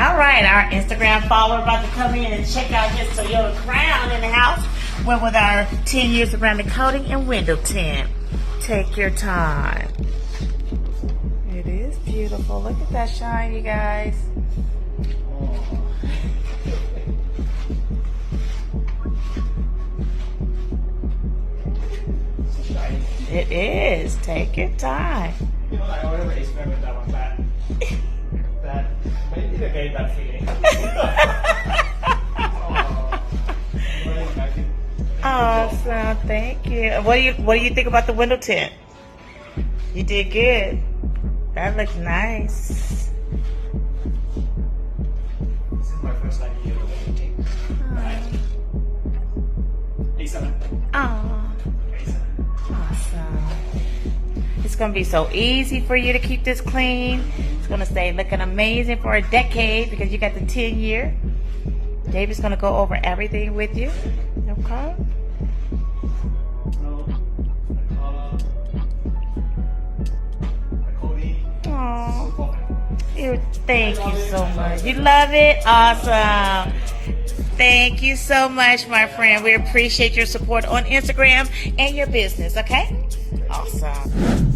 All right, our Instagram follower about to come in and check out his Toyota Crown in the house. Went with our 10 years ceramic coating and window tint. Take your time. It is beautiful. Look at that shine, you guys. It is. Take your time. You know, I already experimented that one. That maybe they gave that feeling. Awesome. Thank you. What do you think about the window tint? You did good. That looks nice. This is my first time using the window tint. Right? A7. Oh, A7. awesome. It's going to be so easy for you to keep this clean. It's going to stay looking amazing for a decade because you got the 10-year. David's going to go over everything with you. Okay? Aww. Thank you so much. You love it? Awesome. Thank you so much, my friend. We appreciate your support on Instagram and your business, okay? Awesome.